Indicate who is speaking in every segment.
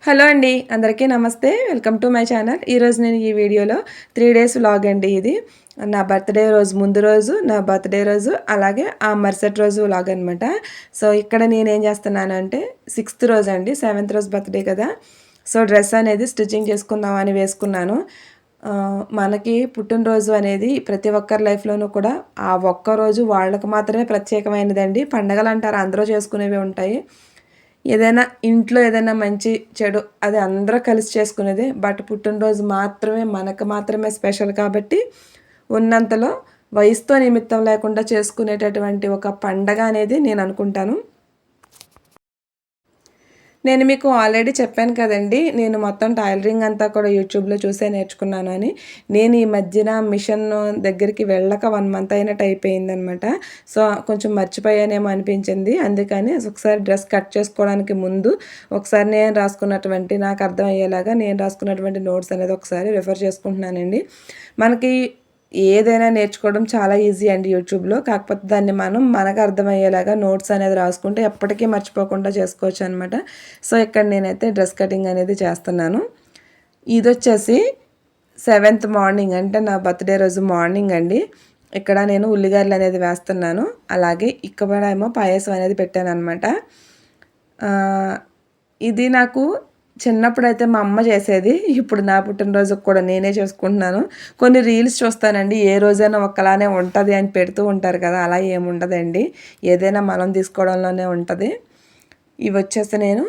Speaker 1: Hello అండి. అందరికీ నమస్తే. Welcome to my channel. ఈరోజు నేను ఈ వీడియోలో 3 డేస్ వ్లాగ్ అండి ఇది. నా బర్త్‌డే రోజు ముందు రోజు, నా బర్త్‌డే రోజు, అలాగే ఆ మరుసటి రోజు వ్లాగ్ అనమాట. సో, ఇక్కడ నేనేం చేస్తున్నానంటే 6థ్ రోజండి. 7థ్ రోజు బర్త్‌డే కదా! సో, డ్రెస్ అనేది స్టిచ్చింగ్ చేసుకుందామని వేసుకున్నాను. మనకి పుట్టినరోజు అనేది ప్రతి ఒక్కరి లైఫ్‌లోనూ కూడా ఆ ఒక్కరోజు వాళ్ళకి మాత్రమే ప్రత్యేకమైనదండి. పండగలంటారు అందరూ చేసుకునేవే ఉంటాయి. ఏదైనా ఇంట్లో ఏదైనా మంచి, చెడు అది అందరూ కలిసి చేసుకునేదే. బట్ పుట్టినరోజు మాత్రమే మనకు మాత్రమే స్పెషల్ కాబట్టి, ఉన్నంతలో వయసుతో నిమిత్తం లేకుండా చేసుకునేటటువంటి ఒక పండగ అనేది నేననుకుంటాను. నేను మీకు ఆల్రెడీ చెప్పాను కదండీ! నేను మొత్తం టైలరింగ్ అంతా కూడా యూట్యూబ్‌లో చూసే నేర్చుకున్నాను అని. నేను ఈ మధ్యన మిషన్ దగ్గరికి వెళ్ళక 1 మంత్ అయినట్టు అయిపోయిందనమాట. సో, కొంచెం మర్చిపోయానేమో అనిపించింది. అందుకని ఒకసారి డ్రెస్ కట్ చేసుకోవడానికి ముందు ఒకసారి నేను రాసుకున్నటువంటి నాకు అర్థమయ్యేలాగా నేను రాసుకున్నటువంటి నోట్స్ అనేది ఒకసారి రిఫర్ చేసుకుంటున్నానండి. మనకి ఏదైనా నేర్చుకోవడం చాలా ఈజీ అండి యూట్యూబ్‌లో. కాకపోతే దాన్ని మనం మనకు అర్థమయ్యేలాగా నోట్స్ అనేది రాసుకుంటే ఎప్పటికీ మర్చిపోకుండా చేసుకోవచ్చనమాట. సో, ఇక్కడ నేనైతే డ్రెస్ కటింగ్ అనేది చేస్తున్నాను. ఇదొచ్చేసి 7థ్ మార్నింగ్ అంటే నా బర్త్‌డే రోజు మార్నింగ్ అండి. ఇక్కడ నేను ఉల్లిగడ్డలు అనేది వేస్తున్నాను. అలాగే ఇక్కడ ఏమో పాయసం అనేది పెట్టాననమాట. ఇది నాకు చిన్నప్పుడైతే మా అమ్మ చేసేది. ఇప్పుడు నా పుట్టినరోజుకి కూడా నేనే చేసుకుంటున్నాను. కొన్ని రీల్స్ చూస్తానండి. ఏ రోజైనా ఒక్కలానే ఉంటది అని పెడుతూ ఉంటారు కదా! అలా ఏముండదండి. ఏదైనా మనం తీసుకోవడంలోనే ఉంటది. ఇవొచ్చేసి నేను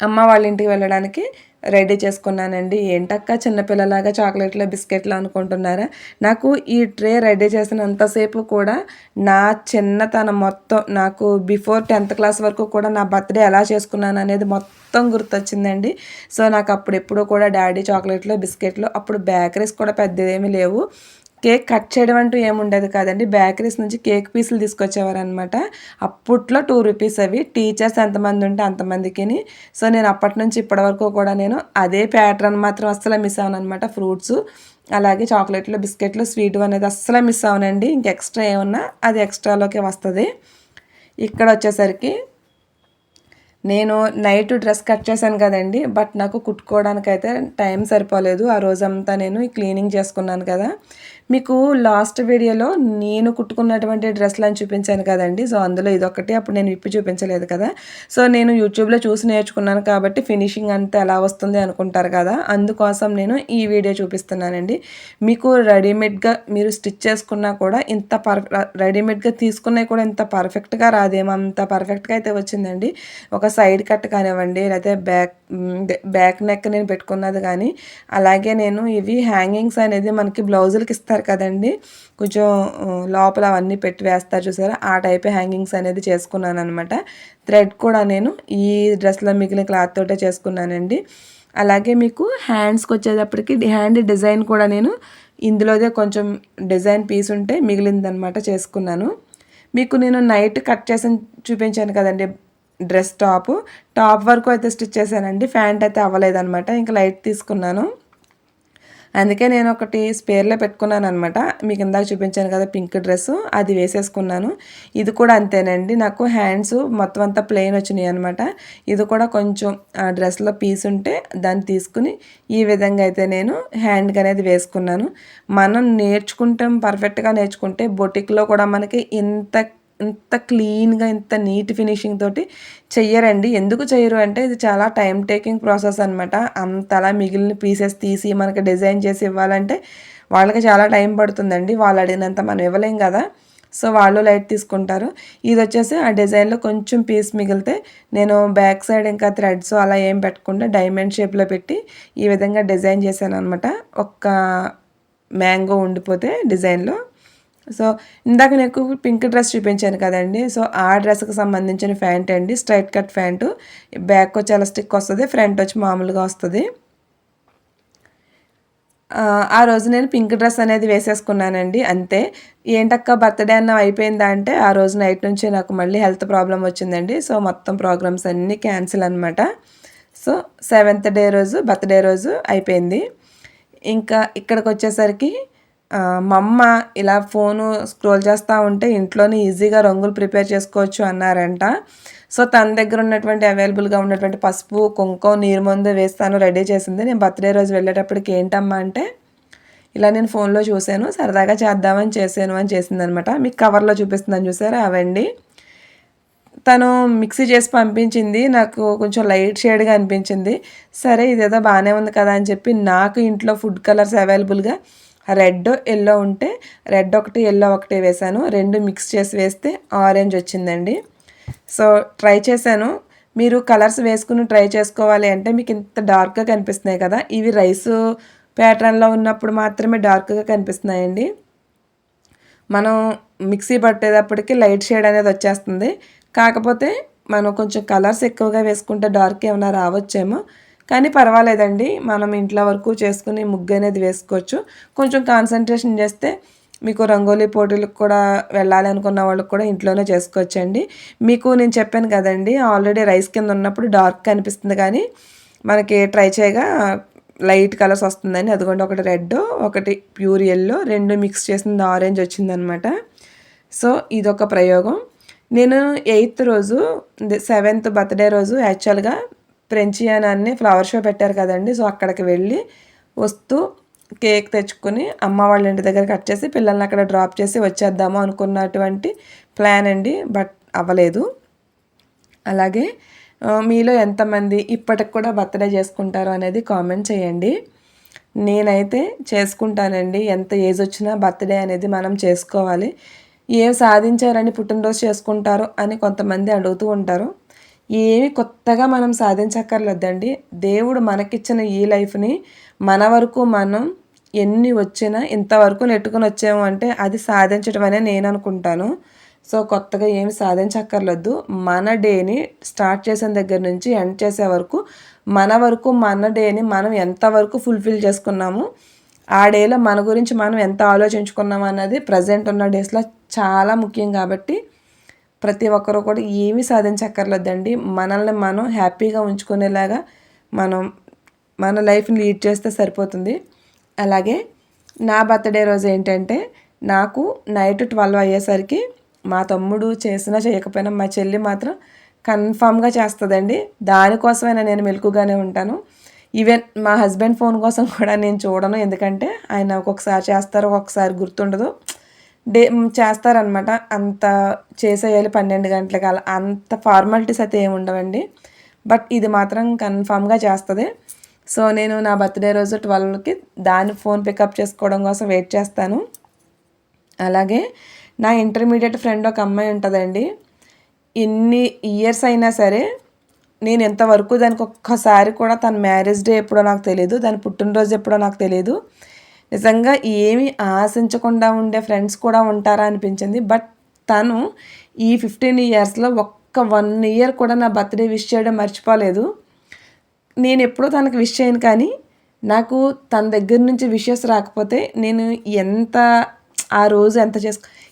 Speaker 1: అమ్మ వాళ్ళ ఇంటికి వెళ్ళడానికి రెడీ చేసుకున్నానండి. ఏంటక్కా చిన్నపిల్లలాగా చాక్లెట్లు, బిస్కెట్లు అనుకుంటున్నారా? నాకు ఈ ట్రే రెడీ చేసినంతసేపు కూడా నా చిన్నతనం మొత్తం నాకు బిఫోర్ 10థ్ క్లాస్ వరకు కూడా నా బర్త్‌డే ఎలా చేసుకున్నాననేది మొత్తం గుర్తొచ్చిందండి. సో, నాకు అప్పుడెప్పుడూ కూడా డాడీ చాక్లెట్లు, బిస్కెట్లు అప్పుడు బేకరీస్ కూడా పెద్దదేమీ లేవు. కేక్ కట్ చేయడం అంటూ ఏముండేది కాదండి. బేకరీస్ నుంచి కేక్ పీసులు తీసుకొచ్చేవారనమాట. అప్పట్లో రూ. 2 అవి. టీచర్స్ ఎంతమంది ఉంటే అంతమందికిని. సో, నేను అప్పటి నుంచి ఇప్పటి వరకు కూడా నేను అదే ప్యాటర్న్ మాత్రం అస్సలు మిస్ అవ్వననమాట. ఫ్రూట్సు, అలాగే చాక్లెట్లు, బిస్కెట్లు, స్వీటు అనేది అస్సలు మిస్ అవ్వనండి. ఇంక ఎక్స్ట్రా ఏమన్నా అది ఎక్స్ట్రాలోకే వస్తది. ఇక్కడొచ్చేసరికి నేను నైట్ డ్రెస్ కట్ చేశాను కదండీ! బట్ నాకు కుట్టుకోవడానికైతే టైం సరిపోలేదు. ఆ రోజంతా నేను క్లీనింగ్ చేసుకున్నాను కదా! మీకు లాస్ట్ వీడియోలో నేను కుట్టుకున్నటువంటి డ్రెస్‌లని చూపించాను కదండీ! సో, అందులో ఇదొక్కటి అప్పుడు నేను విప్పి చూపించలేదు కదా! సో, నేను యూట్యూబ్‌లో చూసి నేర్చుకున్నాను కాబట్టి ఫినిషింగ్ అంతా ఎలా వస్తుంది అనుకుంటారు కదా! అందుకోసం నేను ఈ వీడియో చూపిస్తున్నానండి. మీకు రెడీమేడ్‌గా మీరు స్టిచ్ చేసుకున్నా కూడా ఇంత రెడీమేడ్‌గా తీసుకున్నయి కూడా ఇంత పర్ఫెక్ట్‌గా రాదేమో అంత పర్ఫెక్ట్‌గా అయితే వచ్చిందండి. ఒక సైడ్ కట్ కానివ్వండి, లేకపోతే బ్యాక్ నెక్ నేను పెట్టుకున్నది కానీ, అలాగే నేను ఇవి హ్యాంగింగ్స్ అనేది మనకి బ్లౌజులకి ఇస్తారు కదండీ! కొంచెం లోపల అవన్నీ పెట్టి వేస్తారు చూసారా? ఆ టైప్ హ్యాంగింగ్స్ అనేది చేసుకున్నాననమాట. థ్రెడ్ కూడా నేను ఈ డ్రెస్‌లో మిగిలిన క్లాత్ తోటే చేసుకున్నానండి. అలాగే మీకు హ్యాండ్స్‌కి వచ్చేటప్పటికి హ్యాండ్ డిజైన్ కూడా నేను ఇందులోదే కొంచెం డిజైన్ పీస్ ఉంటే మిగిలిందనమాట చేసుకున్నాను. మీకు నేను నైట్ కట్ చేసి చూపించాను కదండీ! టాప్ వరకు అయితే స్టిచ్ చేశానండి. ప్యాంట్ అయితే అవ్వలేదనమాట. ఇంకా లైట్ తీసుకున్నాను. అందుకే నేను ఒకటి స్పేర్‌లో పెట్టుకున్నాననమాట. మీకు ఇందాక చూపించాను కదా పింక్ డ్రెస్సు, అది వేసేసుకున్నాను. ఇది కూడా అంతేనండి. నాకు హ్యాండ్స్ మొత్తం అంతా ప్లెయిన్ వచ్చినాయనమాట. ఇది కూడా కొంచెం డ్రెస్‌లో పీస్ ఉంటే దాన్ని తీసుకుని ఈ విధంగా అయితే నేను హ్యాండ్‌కి అనేది వేసుకున్నాను. మనం నేర్చుకుంటాం పర్ఫెక్ట్‌గా నేర్చుకుంటే బొటిక్‌లో కూడా మనకి ఇంత క్లీన్‌గా ఇంత నీట్ ఫినిషింగ్ తోటి చెయ్యరండి. ఎందుకు చెయ్యరు అంటే ఇది చాలా టైమ్ టేకింగ్ ప్రాసెస్ అనమాట. అంతలా మిగిలిన పీసెస్ తీసి మనకి డిజైన్ చేసి ఇవ్వాలంటే వాళ్ళకి చాలా టైం పడుతుందండి. వాళ్ళు అడిగినంత మనం ఇవ్వలేం కదా! సో, వాళ్ళు లైట్ తీసుకుంటారు. ఇదొచ్చేసి ఆ డిజైన్‌లో కొంచెం పీస్ మిగిలితే నేను బ్యాక్ సైడ్ ఇంకా థ్రెడ్స్ అలా ఏం పెట్టకుండా డైమండ్ షేప్‌లో పెట్టి ఈ విధంగా డిజైన్ చేశాననమాట. ఒక్క మ్యాంగో ఉండిపోతే డిజైన్‌లో. సో, ఇందాక నీకు పింక్ డ్రెస్ చూపించాను కదండీ! సో, ఆ డ్రెస్‌కి సంబంధించిన ప్యాంట్ అండి. Straight cut pant. బ్యాక్ వచ్చి ఎలాస్టిక్ వస్తది. ఫ్రంట్ వచ్చి మామూలుగా వస్తది. ఆ రోజు నేను పింక్ డ్రెస్ అనేది వేసేసుకున్నానండి. అంతే. ఏంటక్కా బర్త్‌డే అన్నావు అయిపోయిందా అంటే, ఆ రోజు నైట్ నుంచి నాకు మళ్ళీ హెల్త్ ప్రాబ్లమ్ వచ్చిందండి. సో, మొత్తం ప్రోగ్రామ్స్ అన్నీ క్యాన్సిల్ అనమాట. సో, 7థ్ డే రోజు బర్త్‌డే రోజు అయిపోయింది. ఇంకా ఇక్కడికొచ్చేసరికి మా అమ్మ ఇలా ఫోను స్క్రోల్ చేస్తూ ఉంటే ఇంట్లోనే ఈజీగా రంగులు ప్రిపేర్ చేసుకోవచ్చు అన్నారంట. సో తన దగ్గర ఉన్నటువంటి అవైలబుల్గా ఉన్నటువంటి పసుపు, కుంకుమ, నీరు మందు వేస్తాను రెడీ చేసింది. నేను బర్త్డే రోజు వెళ్ళేటప్పటికి ఏంటమ్మా అంటే, ఇలా నేను ఫోన్లో చూశాను, సరదాగా చేద్దామని చేశాను అని చేసిందనమాట. మీకు కవర్లో చూపిస్తుందని చూసారా, అవండి. తను మిక్సీ చేసి పంపించింది. నాకు కొంచెం లైట్ షేడ్గా అనిపించింది. సరే ఇదేదో బాగానే ఉంది కదా అని చెప్పి, నాకు ఇంట్లో ఫుడ్ కలర్స్ అవైలబుల్గా రెడ్, ఎల్లో ఉంటే రెడ్ ఒకటి, ఎల్లో ఒకటి వేశాను. రెండు మిక్స్ చేసి వేస్తే ఆరెంజ్ వచ్చిందండి. సో ట్రై చేశాను. మీరు కలర్స్ వేసుకుని ట్రై చేసుకోవాలి అంటే మీకు ఇంత డార్క్గా కనిపిస్తున్నాయి కదా, ఇవి రైసు ప్యాటర్న్లో ఉన్నప్పుడు మాత్రమే డార్క్గా కనిపిస్తున్నాయండి. మనం మిక్సీ పట్టేటప్పటికి లైట్ షేడ్ అనేది వచ్చేస్తుంది. కాకపోతే మనం కొంచెం కలర్స్ ఎక్కువగా వేసుకుంటే డార్క్ ఏమైనా రావచ్చేమో, కానీ పర్వాలేదండి. మనం ఇంట్లో వరకు చేసుకుని ముగ్గు అనేది వేసుకోవచ్చు. కొంచెం కాన్సన్ట్రేషన్ చేస్తే మీకు రంగోలీ పోటీలకు కూడా వెళ్ళాలి అనుకున్న వాళ్ళకి కూడా ఇంట్లోనే చేసుకోవచ్చండి. మీకు నేను చెప్పాను కదండి, ఆల్రెడీ రైస్ కింద ఉన్నప్పుడు డార్క్ కనిపిస్తుంది, కానీ మనకి ట్రై చేయగా లైట్ కలర్స్ వస్తుందని. అదిగోండి, ఒకటి రెడ్, ఒకటి ప్యూర్ ఎల్లో, రెండు మిక్స్ చేసింది ఆరెంజ్ వచ్చిందనమాట. సో ఇదొక ప్రయోగం. నేను 8th రోజు, 7th బర్త్డే రోజు యాక్చువల్గా ఫ్రెంచియానా అని ఫ్లవర్ షో పెట్టారు కదండి. సో అక్కడికి వెళ్ళి వస్తూ కేక్ తెచ్చుకొని అమ్మ వాళ్ళ ఇంటి దగ్గర కట్ చేసి పిల్లల్ని అక్కడ డ్రాప్ చేసి వచ్చేద్దాము అనుకున్నటువంటి ప్లాన్ అండి. బట్ అవ్వలేదు. అలాగే మీలో ఎంతమంది ఇప్పటికి కూడా బర్త్డే చేసుకుంటారో అనేది కామెంట్ చేయండి. నేనైతే చేసుకుంటానండి. ఎంత ఏజ్ వచ్చినా బర్త్డే అనేది మనం చేసుకోవాలి. ఏం సాధించారని పుట్టినరోజు చేసుకుంటారు అని కొంతమంది అడుగుతూ ఉంటారు. ఏమి కొత్తగా మనం సాధించక్కర్లేదండి. దేవుడు మనకిచ్చిన ఈ లైఫ్ని మన వరకు మనం ఎన్ని వచ్చినా ఇంతవరకు నెట్టుకుని వచ్చాము అంటే అది సాధించడం అనే నేను అనుకుంటాను. సో కొత్తగా ఏమి సాధించక్కర్లేదు. మన డేని స్టార్ట్ చేసిన దగ్గర నుంచి ఎండ్ చేసే వరకు మన డేని మనం ఎంతవరకు ఫుల్ఫిల్ చేసుకున్నాము, ఆ డేలో మన గురించి మనం ఎంత ఆలోచించుకున్నాము అన్నది ప్రజెంట్ ఉన్న డేస్లో చాలా ముఖ్యం. కాబట్టి ప్రతి ఒక్కరూ కూడా ఏమీ సాధించక్కర్లేదండి. మనల్ని మనం హ్యాపీగా ఉంచుకునేలాగా మనం మన లైఫ్ని లీడ్ చేస్తే సరిపోతుంది. అలాగే నా బర్త్డే రోజు ఏంటంటే, నాకు నైట్ 12 అయ్యేసరికి మా తమ్ముడు చేసినా చేయకపోయినా మా చెల్లి మాత్రం కన్ఫామ్గా చేస్తుందండి. దానికోసమైనా నేను మెలకుగానే ఉంటాను. ఈవెన్ మా హస్బెండ్ ఫోన్ కోసం కూడా నేను చూడను. ఎందుకంటే ఆయన ఒక్కొక్కసారి చేస్తారు, ఒక్కొక్కసారి గుర్తుండదు. చేస్తారనమాట. అంత చేసేయాలి 12 గంటలకి, అలా అంత ఫార్మాలిటీస్ అయితే ఏమి ఉండవండి. బట్ ఇది మాత్రం కన్ఫామ్గా చేస్తుంది. సో నేను నా బర్త్డే రోజు 12కి దాని ఫోన్ పికప్ చేసుకోవడం కోసం వెయిట్ చేస్తాను. అలాగే నా ఇంటర్మీడియట్ ఫ్రెండ్ ఒక అమ్మాయి ఉంటుందండి. ఎన్ని ఇయర్స్ అయినా సరే నేను ఎంతవరకు దానికి ఒక్కసారి కూడా తన మ్యారేజ్ డే ఎప్పుడో నాకు తెలియదు, దాని పుట్టినరోజు ఎప్పుడో నాకు తెలియదు. నిజంగా ఏమీ ఆశించకుండా ఉండే ఫ్రెండ్స్ కూడా ఉంటారా అనిపించింది. బట్ తను ఈ 15 ఇయర్స్లో ఒక్క 1 ఇయర్ కూడా నా బర్త్డే విష్ చేయడం మర్చిపోలేదు. నేను ఎప్పుడూ తనకు విష్ చేయను, కానీ నాకు తన దగ్గర నుంచి విషెస్ రాకపోతే నేను ఎంత ఆ రోజు ఎంత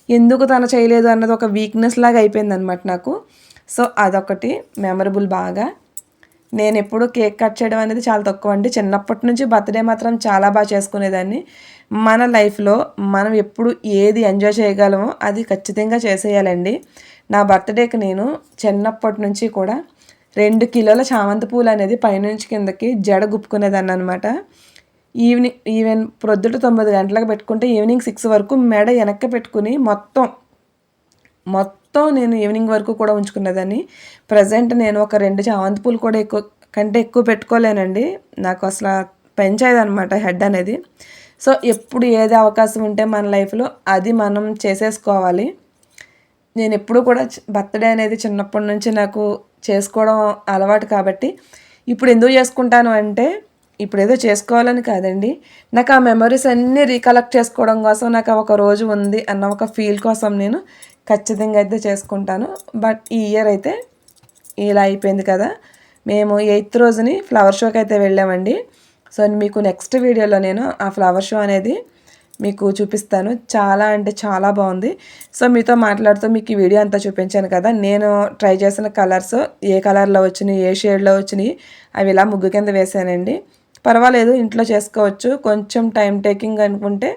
Speaker 1: ఎందుకు తను చేయలేదు అన్నది ఒక వీక్నెస్ లాగా అయిపోయింది అనమాట నాకు. సో అదొకటి మెమరబుల్ బాగా. నేను ఎప్పుడు కేక్ కట్ చేయడం అనేది చాలా తక్కువ అండి. చిన్నప్పటి నుంచి బర్త్డే మాత్రం చాలా బాగా చేసుకునేదాన్ని. మన లైఫ్లో మనం ఎప్పుడు ఏది ఎంజాయ్ చేయగలమో అది ఖచ్చితంగా చేసేయాలండి. నా బర్త్డేకి నేను చిన్నప్పటి నుంచి కూడా 2 కిలోల చామంతి పూలు అనేది పైనుంచి కిందకి జడ గుప్పుకునేదాన్ని అనమాట. ఈవెన్ ప్రొద్దుట 9 గంటలకు పెట్టుకుంటే ఈవినింగ్ 6 వరకు మెడ వెనక్కి పెట్టుకుని మొత్తం నేను ఈవినింగ్ వరకు కూడా ఉంచుకునేదాన్ని. ప్రజెంట్ నేను ఒక 2 చామంతి పూలు కూడా ఎక్కువ పెట్టుకోలేనండి. నాకు అసలు పెంచేదనమాట హెడ్ అనేది. సో ఎప్పుడు ఏది అవకాశం ఉంటే మన లైఫ్లో అది మనం చేసేసుకోవాలి. నేను ఎప్పుడు కూడా బర్త్డే అనేది చిన్నప్పటి నుంచి నాకు చేసుకోవడం అలవాటు. కాబట్టి ఇప్పుడు ఎందుకు చేసుకుంటాను అంటే, ఇప్పుడు ఏదో చేసుకోవాలని కాదండి, నాకు ఆ మెమరీస్ అన్నీ రీకలెక్ట్ చేసుకోవడం కోసం, నాకు ఒక రోజు ఉంది అన్న ఒక ఫీల్ కోసం నేను ఖచ్చితంగా అయితే చేసుకుంటాను. బట్ ఈ ఇయర్ అయితే ఇలా అయిపోయింది కదా. మేము 8th రోజుని ఫ్లవర్ షోకి అయితే వెళ్ళామండి. సో మీకు నెక్స్ట్ వీడియోలో నేను ఆ ఫ్లవర్ షో అనేది మీకు చూపిస్తాను. చాలా అంటే చాలా బాగుంది. సో మీతో మాట్లాడుతూ మీకు ఈ వీడియో అంతా చూపించాను కదా. నేను ట్రై చేసిన కలర్స్ ఏ కలర్లో వచ్చినాయి, ఏ షేడ్లో వచ్చినాయి, అవి ఇలా ముగ్గు కింద వేసానండి. పర్వాలేదు, ఇంట్లో చేసుకోవచ్చు. కొంచెం టైం టేకింగ్ అనుకుంటే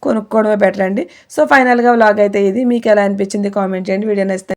Speaker 1: కొనుక్కోవడమే బెటర్ అండి. సో ఫైనల్గా వ్లాగ్ అయితే ఇది. మీకు ఎలా అనిపించింది కామెంట్ చేయండి. వీడియో నచ్చితే